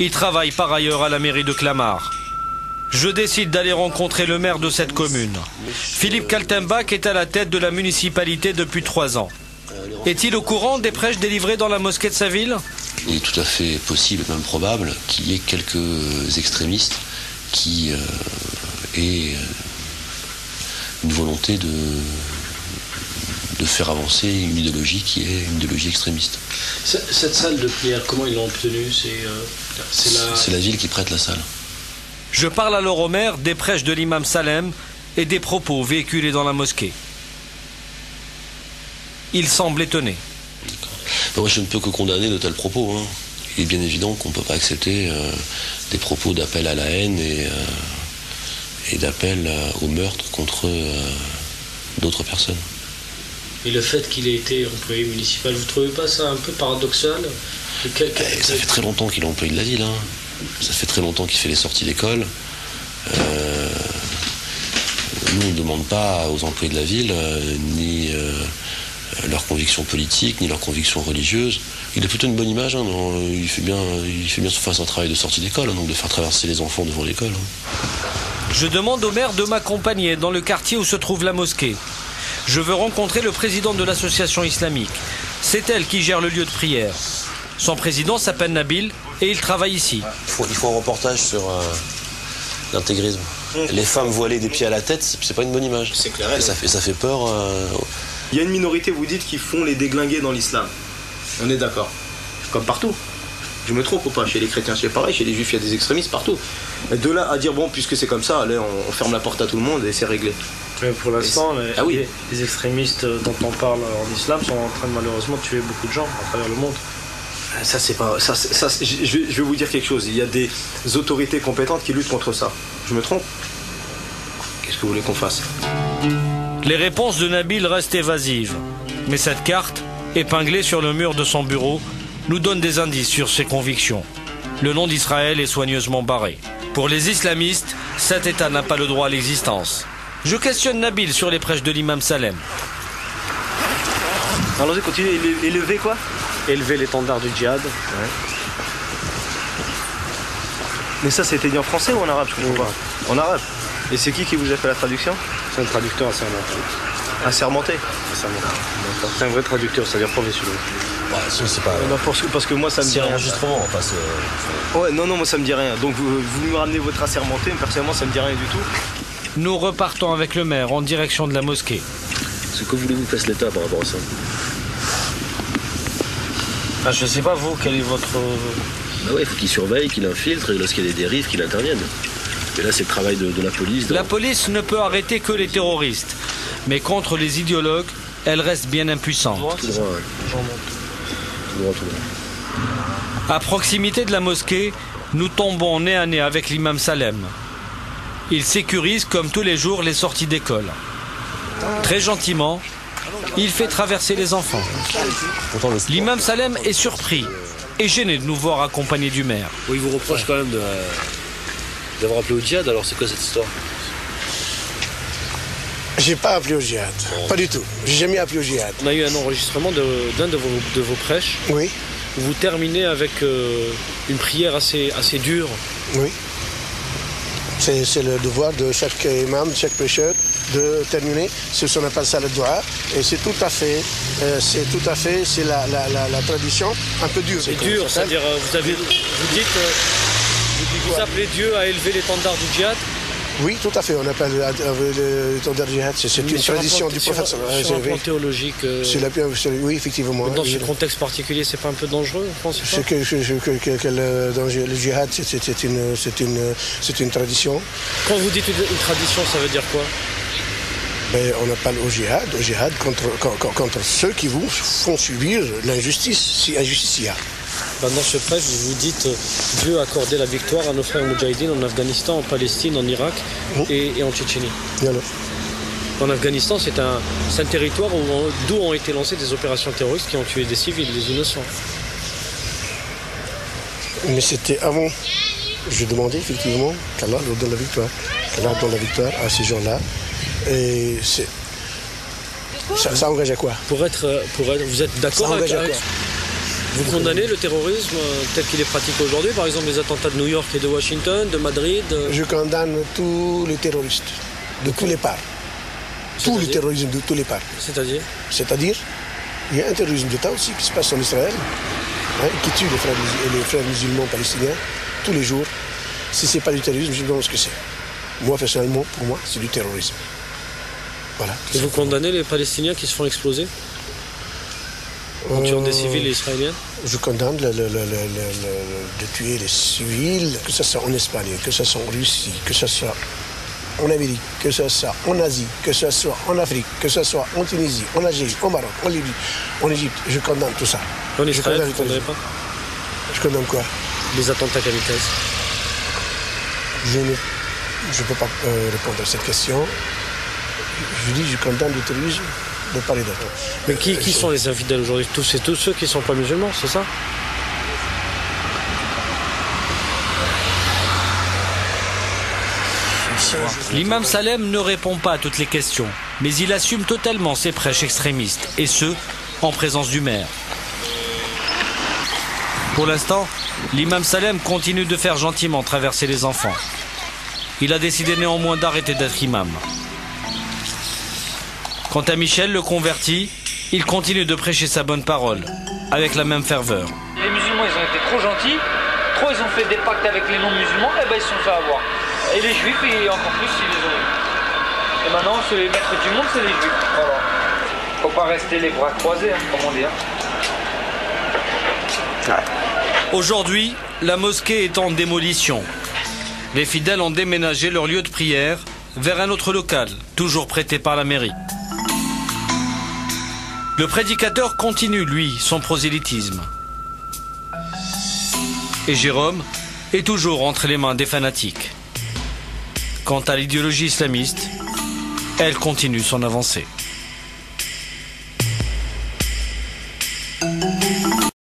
Il travaille par ailleurs à la mairie de Clamart. Je décide d'aller rencontrer le maire de cette commune. Philippe Kaltenbach est à la tête de la municipalité depuis 3 ans. Est-il au courant des prêches délivrées dans la mosquée de sa ville? Il est tout à fait possible, même probable, qu'il y ait quelques extrémistes qui aient une volonté de faire avancer une idéologie qui est une idéologie extrémiste. Cette salle de prière, comment ils l'ont obtenue? C'est la ville qui prête la salle. Je parle alors au maire des prêches de l'imam Salem et des propos véhiculés dans la mosquée. Il semble étonné. Moi, je ne peux que condamner de tels propos. Hein. Il est bien évident qu'on ne peut pas accepter des propos d'appel à la haine et d'appel au meurtre contre d'autres personnes. Et le fait qu'il ait été employé municipal, vous ne trouvez pas ça un peu paradoxal? Ça fait très longtemps qu'il est employé de la ville. Hein. Ça fait très longtemps qu'il fait les sorties d'école. Nous, on ne demande pas aux employés de la ville ni leurs convictions politiques, ni leurs convictions religieuses. Il a plutôt une bonne image. Hein, non, il fait bien son travail de sortie d'école, hein, donc de faire traverser les enfants devant l'école. Hein. Je demande au maire de m'accompagner dans le quartier où se trouve la mosquée. Je veux rencontrer le président de l'association islamique. C'est elle qui gère le lieu de prière. Son président s'appelle Nabil et il travaille ici. Il faut un reportage sur l'intégrisme. Les femmes voilées des pieds à la tête, c'est pas une bonne image. C'est clair. Et ça fait peur. Il y a une minorité, vous dites, qui font les déglingués dans l'islam. On est d'accord. Comme partout. Je me trompe ou pas? Chez les chrétiens, c'est pareil. Chez les juifs, il y a des extrémistes partout. Et de là à dire, bon, puisque c'est comme ça, allez, on ferme la porte à tout le monde et c'est réglé. Mais pour l'instant, oui. les extrémistes dont on parle en islam sont en train de malheureusement tuer beaucoup de gens à travers le monde. Ça, c'est pas. Je vais vous dire quelque chose. Il y a des autorités compétentes qui luttent contre ça. Je me trompe? Qu'est-ce que vous voulez qu'on fasse? Les réponses de Nabil restent évasives. Mais cette carte, épinglée sur le mur de son bureau, nous donne des indices sur ses convictions. Le nom d'Israël est soigneusement barré. Pour les islamistes, cet État n'a pas le droit à l'existence. Je questionne Nabil sur les prêches de l'imam Salem. Allons-y, continuez. Élever quoi? Élever l'étendard du djihad. Ouais. Mais ça, c'était dit en français ou en arabe? Je comprends pas. En arabe. Et c'est qui vous a fait la traduction? C'est un traducteur assermenté. Assermenté? Assermenté. C'est un vrai traducteur, c'est-à-dire professionnel. Ouais, c'est pas. Non, parce que moi, ça me dit C'est un rien. enregistrement, enfin, Ouais, non, moi, ça me dit rien. Donc, vous me ramenez votre assermenté, mais personnellement, ça me dit rien du tout. Nous repartons avec le maire en direction de la mosquée. Ce que voulez-vous que fasse l'État par rapport à ça? Je sais pas, vous, quel est votre... Bah ouais, il faut qu'il surveille, qu'il infiltre, et lorsqu'il y a des dérives, qu'il intervienne. Et là, c'est le travail de la police. La police ne peut arrêter que les terroristes. Mais contre les idéologues, elle reste bien impuissante. Tout droit, ouais. Tout droit. À proximité de la mosquée, nous tombons nez à nez avec l'imam Salem. Il sécurise comme tous les jours les sorties d'école. Très gentiment, il fait traverser les enfants. L'imam Salem est surpris et gêné de nous voir accompagnés du maire. Oui, il vous reproche quand même d'avoir appelé au djihad, alors c'est quoi cette histoire? J'ai pas appelé au djihad, pas du tout. J'ai jamais appelé au djihad. On a eu un enregistrement d'un de vos prêches. Oui, Où vous terminez avec une prière assez dure. oui. C'est le devoir de chaque imam, de chaque prêcheur de terminer. C'est ce qu'on appelle ça le doua. Et c'est tout à fait, c'est la tradition un peu dure. C'est dur, c'est-à-dire vous appelez Dieu à élever l'étendard du djihad. Oui, tout à fait. On appelle l'étendard du djihad. C'est une tradition du prophète. Sur un plan théologique. Oui, effectivement. Dans ce contexte particulier, c'est pas un peu dangereux, vous pensez pas? Le djihad, c'est une tradition. Quand vous dites une tradition, ça veut dire quoi? Ben, on appelle au djihad contre ceux qui vous font subir l'injustice, si injustice il y a. Dans ce prêche, vous dites Dieu a accordé la victoire à nos frères moudjahidines en Afghanistan, en Palestine, en Irak et en Tchétchénie. Voilà. En Afghanistan, c'est un territoire d'où ont été lancées des opérations terroristes qui ont tué des civils, des innocents. Mais c'était avant. Je demandais effectivement qu'Allah leur donne la victoire. Qu'Allah donne la victoire à ces gens-là. Et ça engage à quoi? Vous êtes d'accord avec Vous condamnez le terrorisme tel qu'il est pratiqué aujourd'hui, par exemple les attentats de New York et de Washington, de Madrid? Je condamne tous les terroristes, de tous les parts. Tous les terrorismes de tous les parts. C'est-à-dire? C'est-à-dire, il y a un terrorisme d'État aussi qui se passe en Israël, qui tue les frères musulmans palestiniens tous les jours. Si ce n'est pas du terrorisme, je ne sais pas ce que c'est. Moi, personnellement, pour moi, c'est du terrorisme. Voilà. Et vous condamnez les Palestiniens qui se font exploser en tuant des civils israéliens? Je condamne de tuer les civils, que ce soit en Espagne, que ce soit en Russie, que ce soit en Amérique, que ce soit en Asie, que ce soit en Afrique, que ce soit en Tunisie, en Algérie, au Maroc, en Libye, en Égypte. Je condamne tout ça. En Israël, vous ne condamnez pas? Je condamne quoi? Les attentats kamikazes. Je ne peux pas répondre à cette question. Je dis je condamne le terrorisme de part et d'autre. Mais qui sont les infidèles aujourd'hui? C'est tous ceux qui ne sont pas musulmans, c'est ça? L'imam Salem ne répond pas à toutes les questions, mais il assume totalement ses prêches extrémistes, et ce, en présence du maire. Pour l'instant, l'imam Salem continue de faire gentiment traverser les enfants. Il a décidé néanmoins d'arrêter d'être imam. Quant à Michel, le converti, il continue de prêcher sa bonne parole, avec la même ferveur. Les musulmans, ils ont été trop gentils, ils ont fait des pactes avec les non-musulmans, et ben ils se sont fait avoir. Et les juifs, et encore plus, ils les ont eu. Et maintenant, c'est les maîtres du monde, c'est les juifs. Voilà. Faut pas rester les bras croisés, comme on dit. Aujourd'hui, la mosquée est en démolition. Les fidèles ont déménagé leur lieu de prière vers un autre local, toujours prêté par la mairie. Le prédicateur continue, lui, son prosélytisme. Et Jérôme est toujours entre les mains des fanatiques. Quant à l'idéologie islamiste, elle continue son avancée.